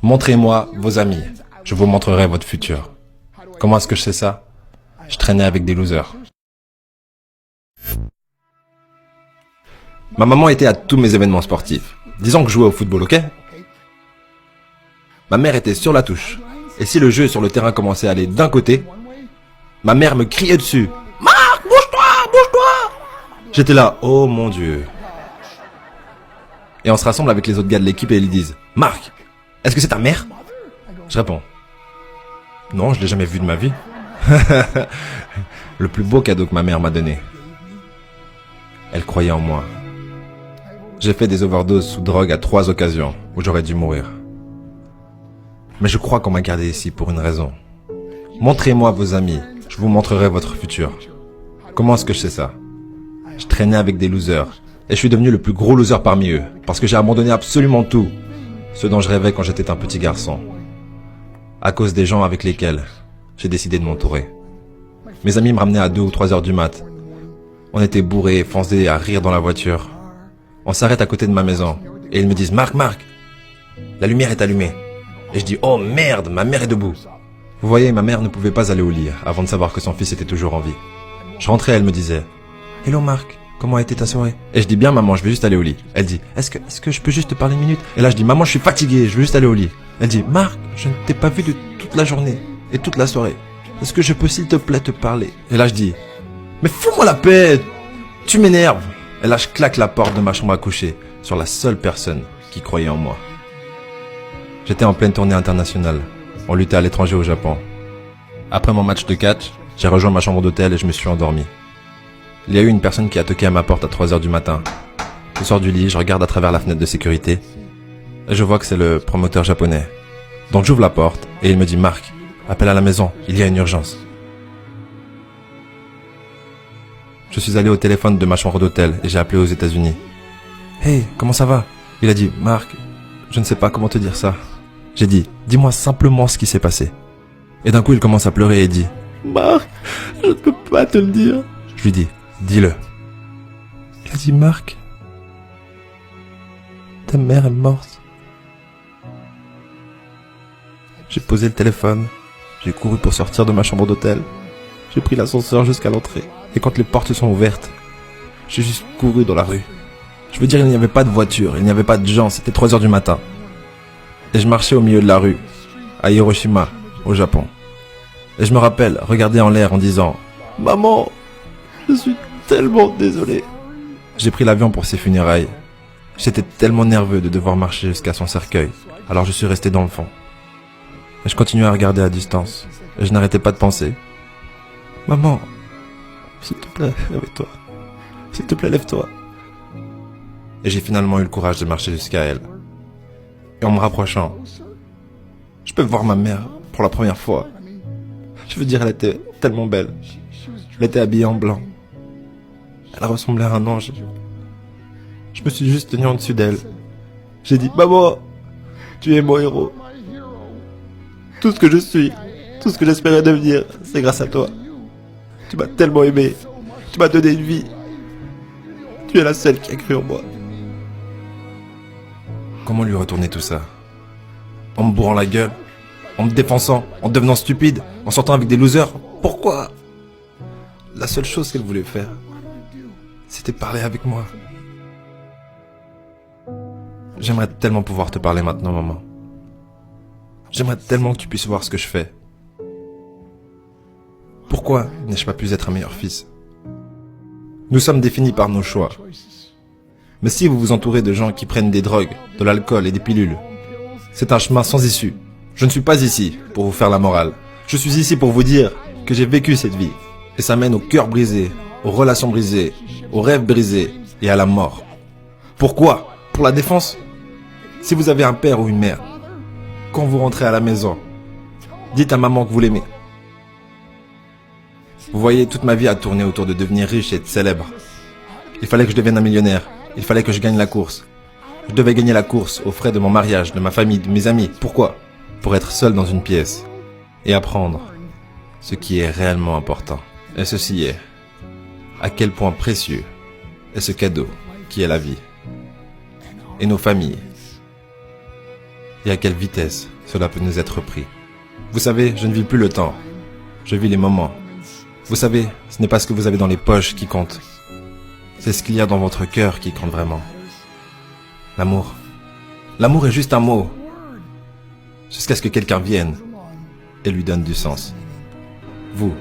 Montrez-moi vos amis. Je vous montrerai votre futur. Comment est-ce que je sais ça? Je traînais avec des losers. Ma maman était à tous mes événements sportifs. Disons que je jouais au football, ok? Ma mère était sur la touche. Et si le jeu sur le terrain commençait à aller d'un côté, ma mère me criait dessus. Marc, bouge-toi, bouge-toi! J'étais là, oh mon Dieu. Et on se rassemble avec les autres gars de l'équipe et ils disent, Marc, est-ce que c'est ta mère? Je réponds, non, je l'ai jamais vue de ma vie. Le plus beau cadeau que ma mère m'a donné. Elle croyait en moi. J'ai fait des overdoses sous drogue à 3 occasions où j'aurais dû mourir. Mais je crois qu'on m'a gardé ici pour une raison. Montrez-moi vos amis, je vous montrerai votre futur. Comment est-ce que je sais ça? Je traînais avec des losers et je suis devenu le plus gros loser parmi eux parce que j'ai abandonné absolument tout, ce dont je rêvais quand j'étais un petit garçon. À cause des gens avec lesquels j'ai décidé de m'entourer. Mes amis me ramenaient à 2 ou 3 heures du mat. On était bourrés, foncés à rire dans la voiture. On s'arrête à côté de ma maison et ils me disent « Marc, la lumière est allumée. » Et je dis « Oh merde, ma mère est debout. » Vous voyez, ma mère ne pouvait pas aller au lit avant de savoir que son fils était toujours en vie. Je rentrais, elle me disait « Hello Marc, comment a été ta soirée ?» Et je dis « Bien maman, je vais juste aller au lit. » Elle dit « Est-ce que je peux juste te parler une minute ?» Et là je dis « Maman, je suis fatigué, je veux juste aller au lit. » Elle dit « Marc, je ne t'ai pas vu de toute la journée et toute la soirée. Est-ce que je peux s'il te plaît te parler ?» Et là je dis « Mais fous-moi la paix, tu m'énerves. » Et là je claque la porte de ma chambre à coucher sur la seule personne qui croyait en moi. J'étais en pleine tournée internationale. On luttait à l'étranger au Japon. Après mon match de catch, j'ai rejoint ma chambre d'hôtel et je me suis endormi. Il y a eu une personne qui a toqué à ma porte à 3 heures du matin. Je sors du lit, je regarde à travers la fenêtre de sécurité et je vois que c'est le promoteur japonais. Donc j'ouvre la porte et il me dit « Marc, appelle à la maison, il y a une urgence. » Je suis allé au téléphone de ma chambre d'hôtel et j'ai appelé aux États-Unis. « Hey, comment ça va ?» Il a dit « Marc, je ne sais pas comment te dire ça. » J'ai dit « Dis-moi simplement ce qui s'est passé. » Et d'un coup, il commence à pleurer et dit « Marc, je ne peux pas te le dire. » Je lui dis « Dis-le. » Il a dit « Marc, ta mère est morte. » J'ai posé le téléphone, j'ai couru pour sortir de ma chambre d'hôtel. J'ai pris l'ascenseur jusqu'à l'entrée. Et quand les portes sont ouvertes, j'ai juste couru dans la rue. Je veux dire, il n'y avait pas de voiture, il n'y avait pas de gens, c'était 3 heures du matin. Et je marchais au milieu de la rue, à Hiroshima, au Japon. Et je me rappelle regarder en l'air en disant « Maman, je suis tellement désolé. » J'ai pris l'avion pour ses funérailles. J'étais tellement nerveux de devoir marcher jusqu'à son cercueil, alors je suis resté dans le fond. Et je continuais à regarder à distance, et je n'arrêtais pas de penser « Maman, s'il te plaît, lève-toi. S'il te plaît, lève-toi. » Et j'ai finalement eu le courage de marcher jusqu'à elle. Et en me rapprochant, je peux voir ma mère pour la première fois. Je veux dire, elle était tellement belle. Elle était habillée en blanc. Elle ressemblait à un ange. Je me suis juste tenu en dessus d'elle. J'ai dit, maman, tu es mon héros. Tout ce que je suis, tout ce que j'espérais devenir, c'est grâce à toi. Tu m'as tellement aimé. Tu m'as donné une vie. Tu es la seule qui a cru en moi. Comment lui retourner tout ça? En me bourrant la gueule? En me défonçant? En devenant stupide? En sortant avec des losers? Pourquoi? La seule chose qu'elle voulait faire, c'était parler avec moi. J'aimerais tellement pouvoir te parler maintenant, maman. J'aimerais tellement que tu puisses voir ce que je fais. Pourquoi n'ai-je pas pu être un meilleur fils? Nous sommes définis par nos choix. Mais si vous vous entourez de gens qui prennent des drogues, de l'alcool et des pilules, c'est un chemin sans issue. Je ne suis pas ici pour vous faire la morale. Je suis ici pour vous dire que j'ai vécu cette vie. Et ça mène au cœur brisé, aux relations brisées, aux rêves brisés et à la mort. Pourquoi? Pour la défense? Si vous avez un père ou une mère, quand vous rentrez à la maison, dites à maman que vous l'aimez. Vous voyez, toute ma vie a tourné autour de devenir riche et de célèbre. Il fallait que je devienne un millionnaire. Il fallait que je gagne la course. Je devais gagner la course aux frais de mon mariage, de ma famille, de mes amis. Pourquoi? Pour être seul dans une pièce et apprendre ce qui est réellement important. Et ceci est à quel point précieux est ce cadeau qui est la vie et nos familles. et à quelle vitesse cela peut nous être pris. Vous savez, je ne vis plus le temps. Je vis les moments. Vous savez, ce n'est pas ce que vous avez dans les poches qui compte. C'est ce qu'il y a dans votre cœur qui compte vraiment. L'amour. L'amour est juste un mot. Jusqu'à ce que quelqu'un vienne et lui donne du sens. Vous,